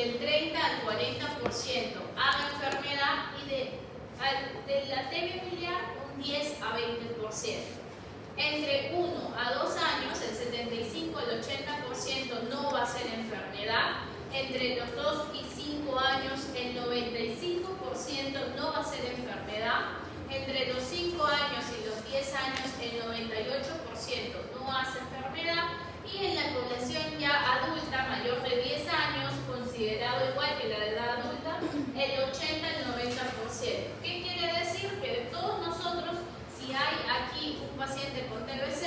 del 30 al 40% haga enfermedad y de la TB biliar un 10 a 20%. Entre 1 a 2 años, el 75 al 80% no va a ser enfermedad. Entre los 2 y 5 años, el 95% no va a ser enfermedad. Entre los 5 años y los 10 años, el 98% no hace enfermedad. Y en la población ya adulta, mayor de 10 años, considerado igual que la de edad adulta, el 80 al 90%. ¿Qué quiere decir? Que de todos nosotros, si hay aquí un paciente con TBC,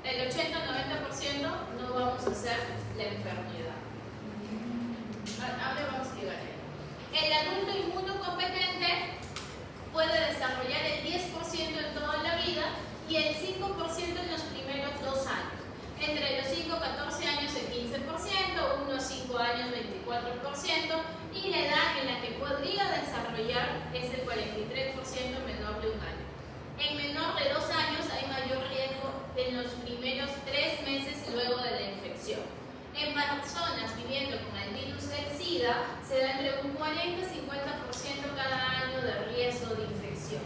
el 80 al 90% no vamos a hacer la enfermedad. Ahora vamos a llegar ahí. El adulto inmunocompetente puede desarrollar el 10% en toda la vida y el 5% en los primeros 2 años. Entre los 5 a 14 años el 15%, 1 a 5 años 24% y la edad en la que podría desarrollar es el 43% menor de 1 año. En menor de 2 años hay mayor riesgo en los primeros 3 meses luego de la infección. En personas viviendo con el virus del SIDA se da entre un 40 y 50% cada año de riesgo de infección.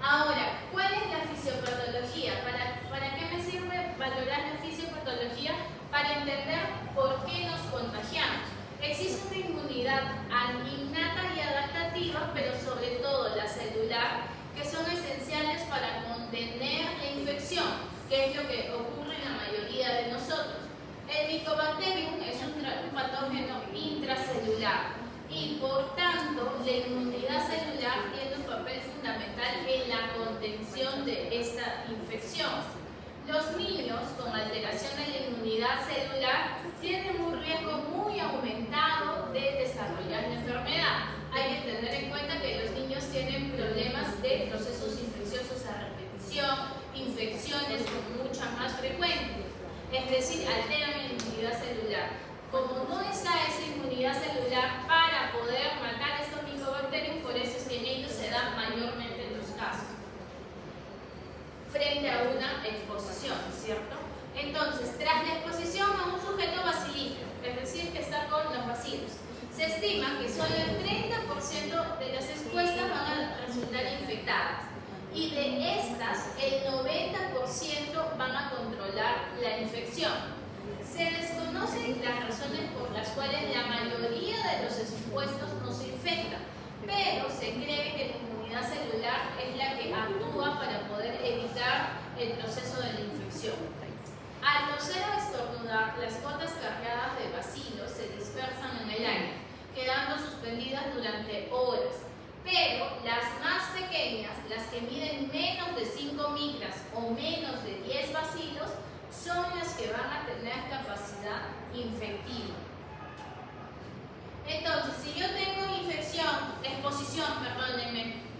Ahora, ¿cuál es la fisiopatología? ¿Para qué me sirve valorar la fisiopatología? Para entender por qué nos contagiamos. Existe una inmunidad innata y adaptativa, pero sobre todo la celular, que son esenciales para contener la infección, que es lo que ocurre en la mayoría de nosotros. El Mycobacterium es un patógeno intracelular y por tanto la inmunidad celular tiene un papel fundamental en la contención de esta infección. Los niños con alteración de la inmunidad celular tienen un riesgo muy aumentado de desarrollar la enfermedad. Hay que tener en cuenta que los niños tienen problemas de procesos infecciosos a repetición, infecciones con mucha más frecuencia. Es decir, alteran la inmunidad celular. Como no está esa inmunidad celular para poder matar estos Mycobacterium, por eso es que en ellos se da mayormente en los casos. Frente a una exposición, ¿cierto? Entonces, tras la exposición a un sujeto bacilífero, es decir, que está con los bacilos, se estima que solo el 30% de las expuestas van a resultar infectadas. Y de estas, el 90% van a controlar la infección. Se desconocen las razones por las cuales la mayoría de los expuestos no se infectan, pero se cree que la inmunidad celular es la que actúa para poder evitar el proceso de la infección. Al toser o estornudar, las gotas cargadas de bacilos se dispersan en el aire, quedando suspendidas durante horas. Pero las más pequeñas, las que miden menos de 5 micras o menos de 10 bacilos, son las que van a tener capacidad infectiva. Entonces, si yo tengo exposición,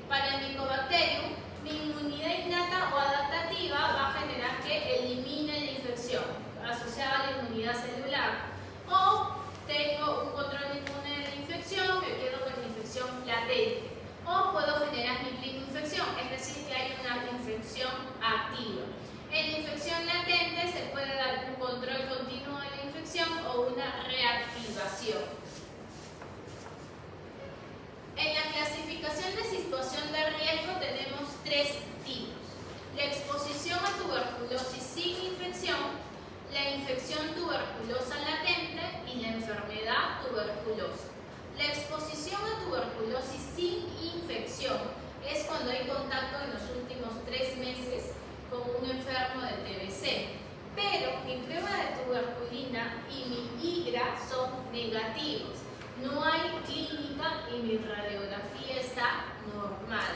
para el Mycobacterium, mi inmunidad innata o adaptativa va a generar que elimine la infección asociada a la inmunidad celular. O tengo un control inmune de la infección, me quedo con la infección latente. O puedo generar mi infección, es decir, que hay una infección activa. En la infección latente se puede dar un control continuo de la infección o una reactivación. En la clasificación de situación de riesgo tenemos 3 tipos. La exposición a tuberculosis sin infección, la infección tuberculosa latente y la enfermedad tuberculosa. La exposición a tuberculosis sin infección es cuando hay contacto en los últimos 3 meses con un enfermo de TBC, pero mi prueba de tuberculina y mi IGRA son negativos. No hay clínica y mi radiografía está normal.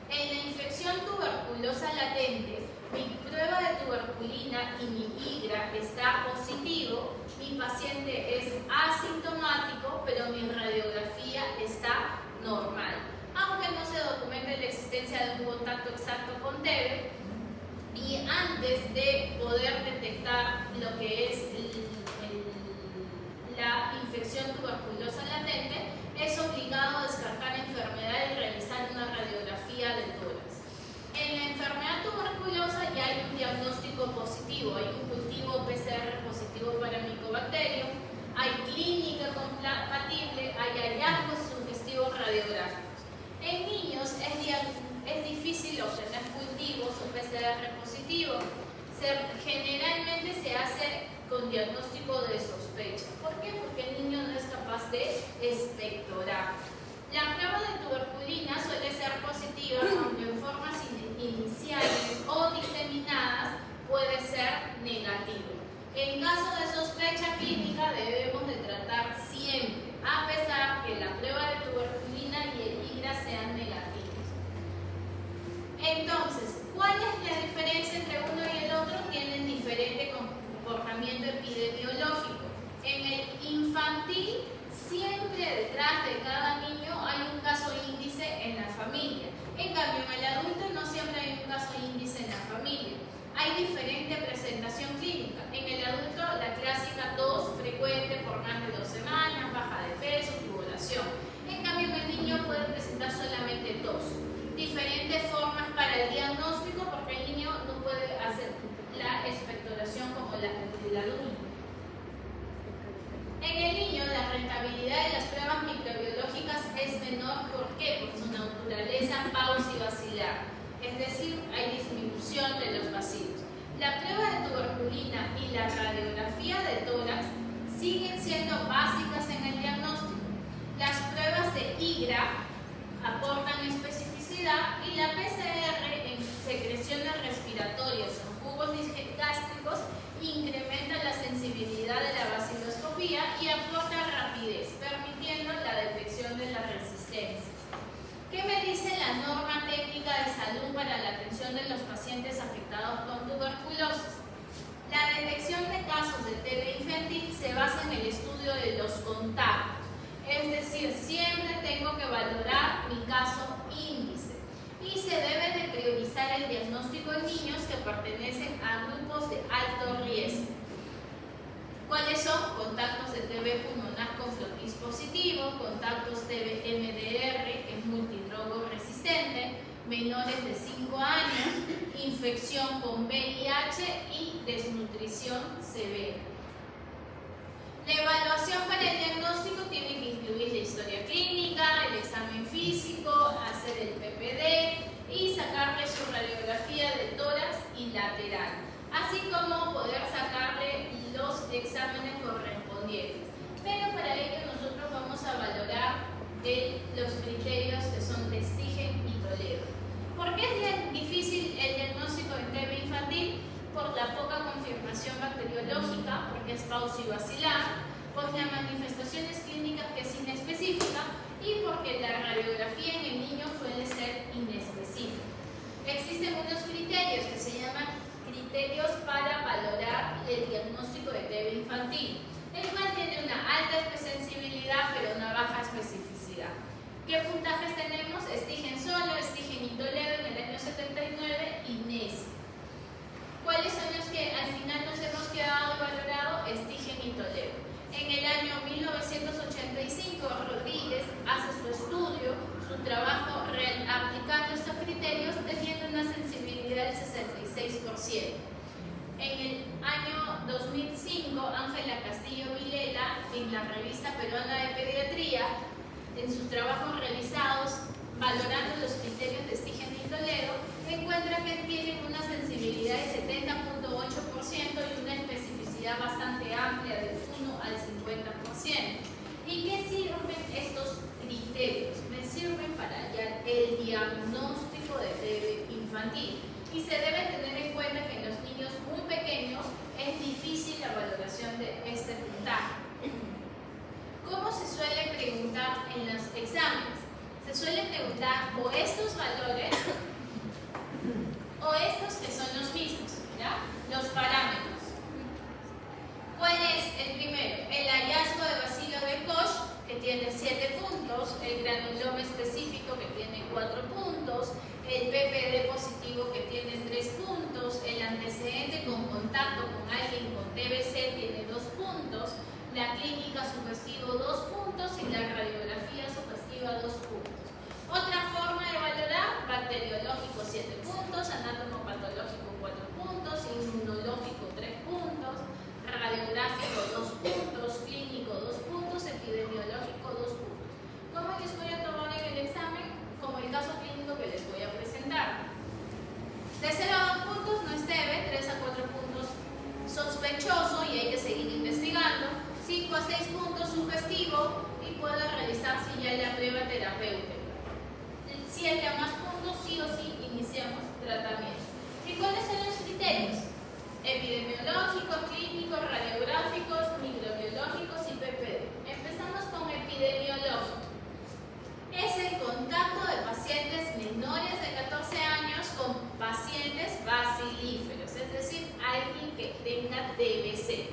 En la infección tuberculosa latente, mi prueba de tuberculina y mi IGRA está positivo, mi paciente es asintomático, pero mi radiografía está normal. Aunque no se documente la existencia de un contacto exacto con TB, y antes de poder detectar lo que es la infección tuberculosa latente, es obligado a descartar enfermedad y realizar una radiografía del tórax. En la enfermedad tuberculosa ya hay un diagnóstico positivo, hay un cultivo PCR positivo para Mycobacterium, hay clínica compatible, hay hallazgos sugestivos radiográficos. En niños es difícil obtener cultivos o PCR positivo. Generalmente se hace con diagnóstico de sospecha. ¿Por qué? Porque el niño no es capaz de expectorar. La prueba de tuberculina suele ser positiva, aunque en formas iniciales o diseminadas puede ser negativo. En caso de sospecha clínica debemos de tratar siempre, a pesar que la prueba de tuberculina y el IGRA sean negativos. Entonces, ¿cuál es la diferencia entre uno y el otro? Tienen diferente comportamiento epidemiológico. En el infantil, siempre detrás de cada niño hay un caso índice en la familia. En cambio, en el adulto no siempre hay un caso índice en la familia. Hay diferente presentación clínica. En el adulto, la clásica tos frecuente por más de 2 semanas, baja de peso, fibulación. En cambio, en el niño puede presentar solamente tos. Diferentes formas para el diagnóstico, porque el niño no puede hacer la expectoración como la del adulto. En el niño, la rentabilidad de las pruebas microbiológicas es menor. ¿Por qué? Por su naturaleza pausivacilar. Es decir, hay disminución de los vacilos. La prueba de tuberculina y la radiografía de tórax siguen siendo básicas en el diagnóstico. Las pruebas de IGRA aportan especificidad y la PCR en secreciones respiratorias o jugos gástricos incrementa la sensibilidad de la vaciloscopía y aporta rapidez, permitiendo la detección de la resistencia. ¿Qué me dice la norma técnica de salud para la atención de los pacientes afectados con tuberculosis? La detección de casos de TB infantil se basa en el estudio de los contactos, es decir, siempre tengo que valorar mi caso índice y se debe de priorizar el diagnóstico en niños que pertenecen a grupos de alto riesgo. ¿Cuáles son? Contactos de TB pulmonar con flotis positivo, contactos TB MDR, que es multidrogo resistente, menores de 5 años, infección con VIH y desnutrición severa. La evaluación para el diagnóstico tiene que incluir la historia clínica, el examen físico, hacer el PPD y sacarle su radiografía de tórax y lateral, así como poder sacarle los exámenes correspondientes. Pero para ello nosotros vamos a valorar los criterios que son de Stigen y Toledo. ¿Por qué es difícil el diagnóstico de TB infantil? Por la poca confirmación bacteriológica, porque es pausivacilar, por las manifestaciones clínicas que es inespecífica y porque la radiografía en el niño suele ser inespecífica. Existen unos criterios que se llaman criterios para valorar el diagnóstico de TB infantil, el cual tiene una alta sensibilidad pero una baja especificidad. ¿Qué puntajes tenemos? Stigen solo, Stigen y Toledo en el año 79 y NESI. ¿Cuáles son los que al final nos hemos quedado valorado? Stigen y Toledo. En el año 1985, Rodríguez hace su estudio, su trabajo aplicando estos criterios, teniendo una sensibilidad del 66%. En el año 2005, Ángela Castillo Vilela, en la revista peruana de pediatría, en sus trabajos realizados, valorando los criterios de Stigen y Toledo, encuentra que tienen una sensibilidad de 70.8% y una especificidad bastante amplia del 1 al 50%. ¿Y qué sirven estos criterios? Me sirven para hallar el diagnóstico de TB infantil. Y se debe tener en cuenta que en los niños muy pequeños es difícil la valoración de este puntaje. ¿Cómo se suele preguntar en los exámenes? Se suele preguntar o estos valores o estos que son los mismos, ¿ya? Los parámetros. ¿Cuál es el primero? El hallazgo de bacilo de Koch, que tiene 7 puntos, el granuloma específico, que tiene 4 puntos, el PPD positivo, que tiene 3 puntos, el antecedente con contacto con alguien con TBC tiene 2 puntos, la clínica sugestivo 2 puntos y la radiografía sugestiva 2 puntos. Otra forma de valorar: bacteriológico 7 puntos, anatomopatológico 4 puntos, inmunológico 3 puntos, radiográfico 2 puntos, clínico 2 puntos. criterios: epidemiológicos, clínicos, radiográficos, microbiológicos y PPD. Empezamos con epidemiológico. Es el contacto de pacientes menores de 14 años con pacientes bacilíferos, es decir, alguien que tenga TBC.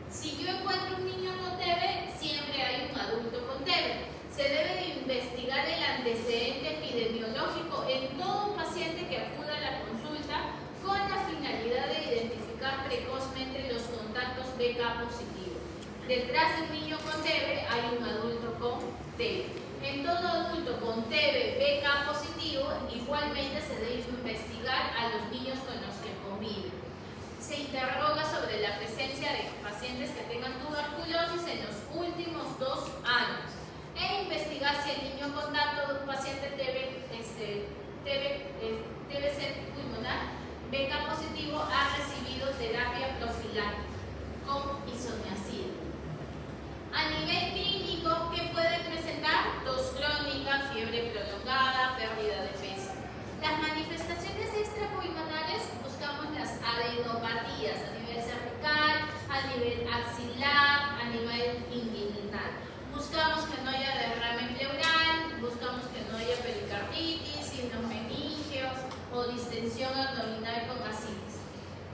Si yo encuentro un niño con TB, siempre hay un adulto con TB. Se debe de investigar el antecedente epidemiológico en todo paciente que acuda a la consulta con la finalidad de identificar precozmente los contactos BK positivos. Detrás de un niño con TB hay un adulto con TB. En todo adulto con TB BK positivo, igualmente se debe investigar a los niños con los que conviven. Se interroga sobre la presencia de pacientes que tengan tuberculosis en los últimos 2 años e investigar si el niño contacto de un paciente TBC pulmonar BK positivo ha recibido terapia profiláctica con isoniazida. A nivel clínico, ¿qué puede presentar? Tos crónica, fiebre prolongada, pérdida de peso. Las manifestaciones extrapulmonares buscamos las adenopatías a nivel cervical, a nivel axilar, a nivel inguinal. Buscamos que no haya derrame pleural, buscamos que no haya pericarditis, signos meningios o distensión abdominal con ascitis.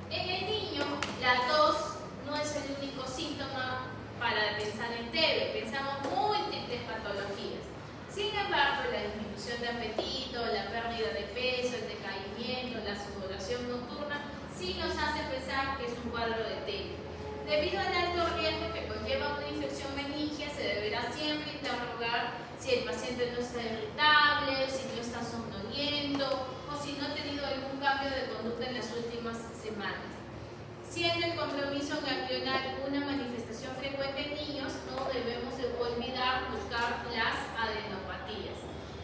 En el niño, la tos no es el único síntoma para pensar en TB, pensamos múltiples patologías. Sin embargo, la disminución de apetito, la pérdida de peso, el decaimiento, la sudoración nocturna, sí nos hace pensar que es un cuadro de TB. Debido al alto riesgo que conlleva una infección meningia, se deberá siempre interrogar si el paciente no está irritable, si no está somnoliento o si no ha tenido algún cambio de conducta en las últimas semanas. Siendo el compromiso ganglionar una manifestación frecuente en niños, no debemos de olvidar buscar las adenopatías.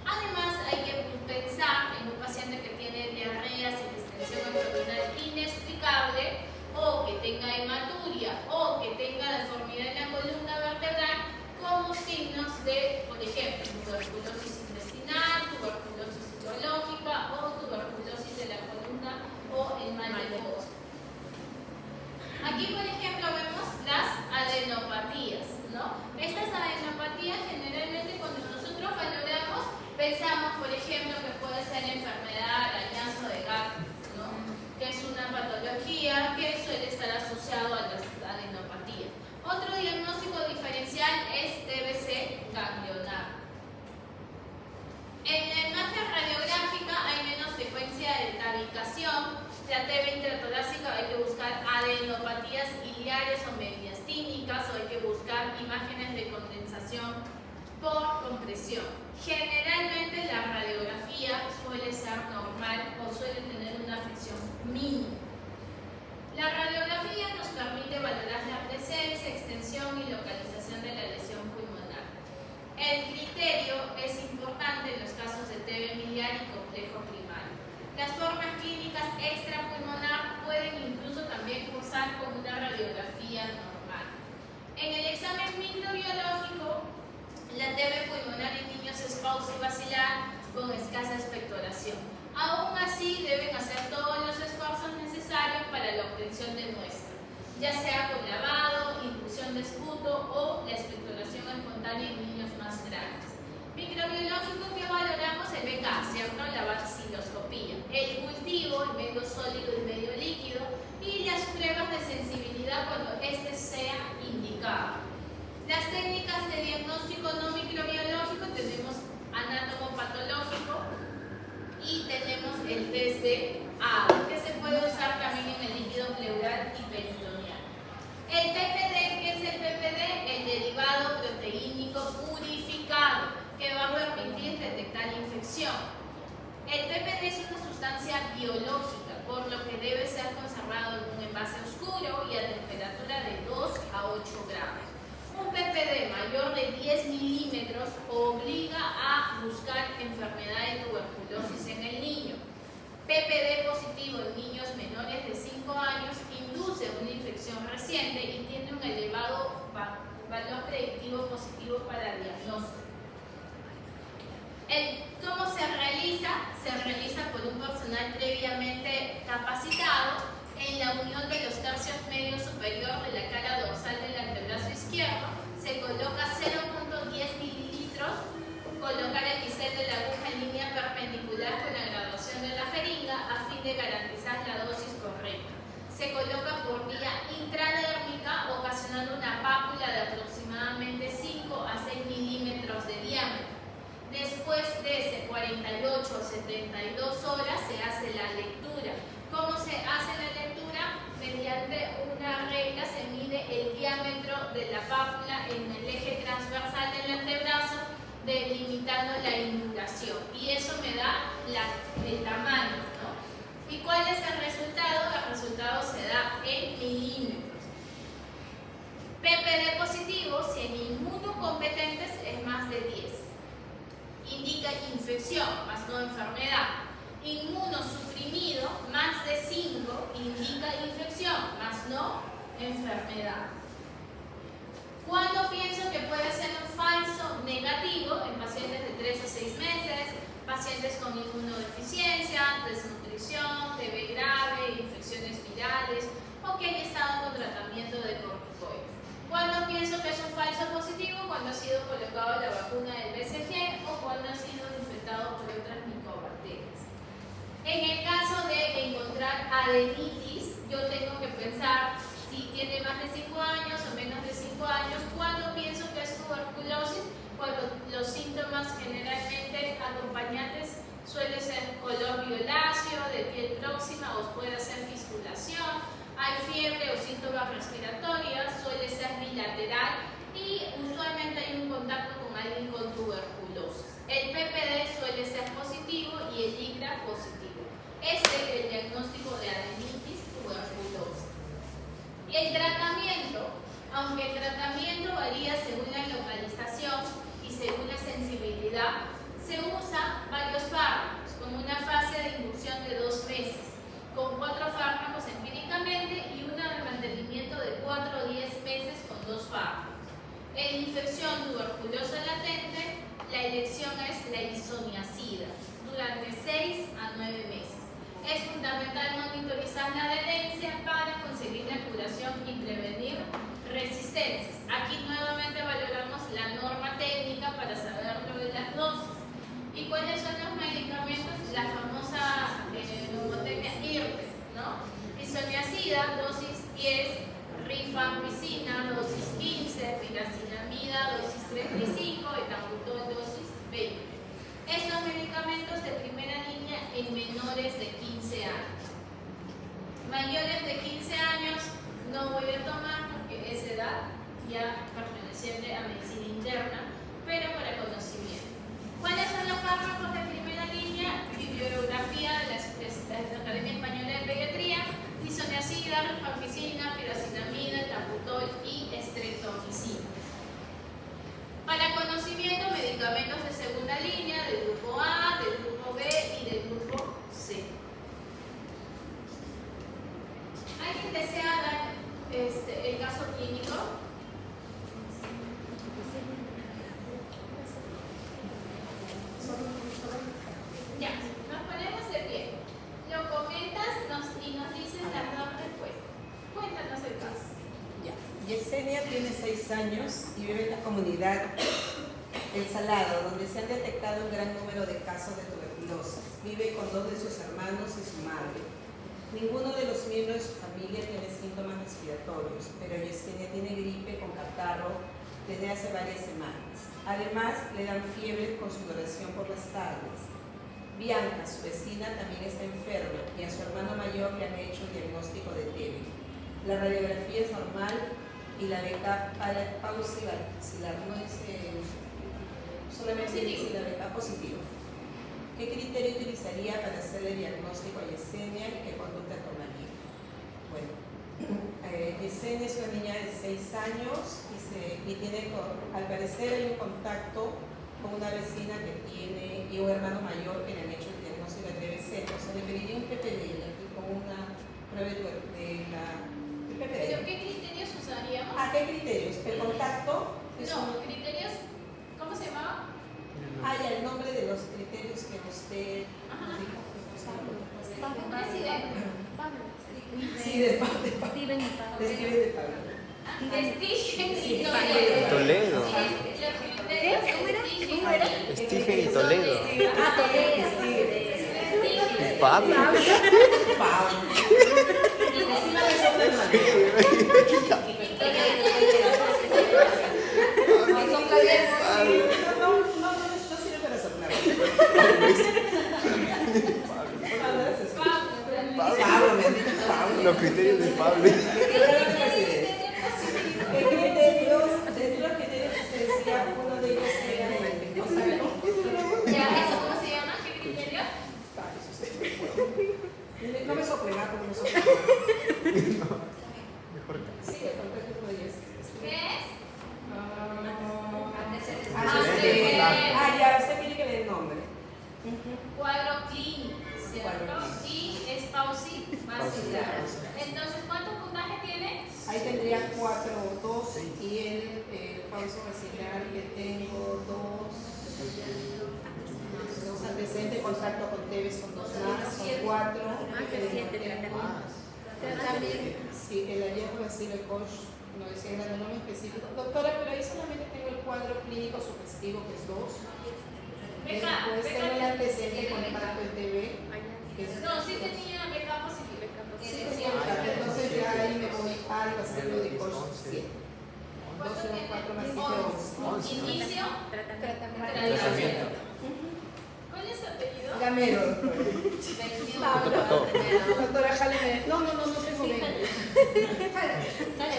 Además, hay que pensar en un paciente que tiene diarrea sin distensión abdominal inexplicable, o que tenga hematuria, o que tenga deformidad en la columna vertebral, como signos de, por ejemplo, tuberculosis intestinal, tuberculosis urológica o tuberculosis de la columna o el mal de Boston. Aquí, por ejemplo, vemos las adenopatías, ¿no? Estas adenopatías, generalmente, cuando nosotros valoramos, pensamos, por ejemplo, que puede ser enfermedad arañazo de gato, ¿no? Que es una patología que suele estar asociado a las adenopatías. Otro diagnóstico diferencial es TBC ganglionar. En la imagen radiográfica hay menos frecuencia de tabicación. La TB intratorácica hay que buscar adenopatías iliares o mediastínicas, o hay que buscar imágenes de condensación por compresión. Generalmente la radiografía suele ser normal o suele tener una afección mínima. La radiografía nos permite valorar la presencia, extensión y localización de la lesión pulmonar. El criterio es importante en los casos de TB miliar y complejo primario. Las formas clínicas extrapulmonar pueden incluso también cursar con una radiografía normal. En el examen microbiológico, la TB pulmonar en niños es pausivacilar con escasa expectoración. Aún así, deben hacer todos los esfuerzos necesarios para la obtención de muestra, ya sea con lavado, inducción de esputo o la expectoración espontánea en niños más grandes. Microbiológico que valoramos el BK, ¿cierto? La baciloscopía, el cultivo, el medio sólido y medio líquido, y las pruebas de sensibilidad cuando este sea indicado. Las técnicas de diagnóstico no microbiológico tenemos anátomo-patológico y tenemos el test de ADO, que se puede usar también en el líquido pleural y peritoneal. El PPD, ¿qué es el PPD? El derivado proteínico purificado, que va a permitir detectar infección. El PPD es una sustancia biológica, por lo que debe ser conservado en un envase oscuro y a temperatura de 2 a 8 grados. Un PPD mayor de 10 milímetros obliga a buscar enfermedad de tuberculosis en el niño. PPD positivo en niños menores de 5 años induce una infección reciente y tiene un elevado valor predictivo positivo para el diagnóstico. ¿Cómo se realiza? Se realiza por un personal previamente capacitado e 48 o 72 horas se hace la lectura. ¿Cómo se hace la lectura? Mediante una regla se mide el diámetro de la pápula en el eje transversal del antebrazo, delimitando la induración. Y eso me da el tamaño, ¿no? ¿Y cuál es el resultado? El resultado se da en milímetros. PPD positivo, si en inmunocompetentes es más de 10. Indica infección, más no enfermedad. Inmunosuprimido, más de 5, indica infección, más no enfermedad. ¿Cuándo pienso que puede ser un falso negativo? En pacientes de 3 a 6 meses, pacientes con inmunodeficiencia, desnutrición, TB grave, infecciones virales o que haya estado con tratamiento de corticoides. ¿Cuándo pienso que es un falso positivo? Cuando ha sido colocado la vacuna del BCG o cuando ha sido infectado por otras micobacterias. En el caso de encontrar adenitis, yo tengo que pensar si tiene más de 5 años o menos de 5 años. ¿Cuándo pienso que es tuberculosis? Cuando los síntomas generalmente acompañantes suele ser color violáceo, de piel próxima o puede ser fistulación, hay fiebre o síntomas respiratorios, suele ser bilateral y usualmente hay un contacto con alguien con tuberculosis. El PPD suele ser positivo y el IGRA positivo. Este es el diagnóstico de adenitis tuberculosa. Y el tratamiento, aunque el tratamiento varía según la localización y según la sensibilidad, se usa varios fármacos, con una fase de inducción de 2 meses, con 4 fármacos empíricamente y una de mantenimiento de 4 o 10 meses con 2 fármacos. En infección tuberculosa latente, la elección es la isoniazida, durante 6 a 9 meses. Es fundamental monitorizar la adherencia para conseguir la curación y prevenir resistencias. Aquí nuevamente valoramos la norma técnica para saber lo de las dosis. ¿Y cuáles son los medicamentos? La famosa neumotecnia IRTE, ¿no? Isoniazida, dosis 10, rifampicina, dosis 15, piracinamida, dosis 35, etambutol, dosis 20. Estos medicamentos de primera línea en menores de 15 años. Mayores de 15 años no voy a tomar porque es edad ya perteneciente a medicina interna, pero para conocimiento. ¿Cuáles son los fármacos de primera línea? Bibliografía de la Academia Española de Pediatría: isoniazida, rifampicina, piracinamida, etambutol y streptomicina. Para conocimiento, medicamentos de segunda línea, del grupo A, del grupo B y del grupo C. ¿Alguien desea dar el caso clínico? Ya, nos ponemos de pie. Lo comentas y nos dices las 2 respuestas. Cuéntanos el caso. Ya. Yesenia tiene 6 años y vive en la comunidad El Salado, donde se han detectado un gran número de casos de tuberculosis. Vive con 2 de sus hermanos y su madre. Ninguno de los miembros de su familia tiene síntomas respiratorios, pero Yesenia tiene gripe con catarro desde hace varias semanas. Además, le dan fiebre con sudoración por las tardes. Bianca, su vecina, también está enferma y a su hermano mayor le han hecho el diagnóstico de TB. La radiografía es normal y la beca paucilar no dice, solamente dice la beca positivo. ¿Qué criterio utilizaría para hacerle diagnóstico a Yesenia y qué conducta tomaría? Bueno, Yesenia es una niña de 6 años y tiene, al parecer hay un contacto con una vecina que tiene y un hermano mayor que le han hecho el diagnóstico de TBC. O sea, le pediría un PPD aquí con una prueba de la PPD. ¿Pero qué criterios usaríamos? ¿Qué criterios? ¿El contacto? Criterios, ¿cómo se llamaba? Ya, el nombre de los criterios que usted dijo. Presidente. Sí, de Pablo. Steven y Pablo. Stegen y Toledo. ¿Cómo era? Stegen y Toledo. Y Pablo. No sirve para soplar. Toledo y Pablo. ¿Qué criterios, dentro de los criterios que se decía, uno de ellos era el contacto? ¿Ya eso cómo se llama? ¿Qué criterio? No me soplen, como no soplen. Mejor Sí, el contacto es uno de ellos. ¿Qué es? Ya, usted quiere que le dé el nombre. Cuadro clínico, ¿cierto? Cuadro Y es pausi básica. Entonces, ¿cuánto puntaje tiene? Ahí tendría 4 o 2 y el pauso vacilar que tengo 2 antecedentes, contacto con Tevez con 2 más, son 4. También, sí, el hallazgo de Silvia Koch no decía el nombre específico. Doctora, pero ahí solamente tengo el cuadro clínico sugestivo que es 2. Después tengo el antecedente contacto en TV. No, sí tenía beca positiva. Sí, tenía beca, entonces ya ahí me voy al vacío de Koch 7. 2 y 4 más 7, 11. Inicio, Tratamiento. ¿cuál es su apellido? Gamero. Todo. Doctora, jáleme. No tengo beca.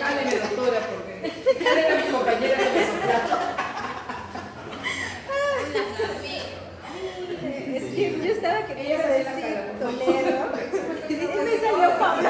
Jáleme, doctora, porque jáleme a mi compañera que me soplacha. Es que yo estaba Ella queriendo se ve la decir cara. Toledo y me salió Pablo.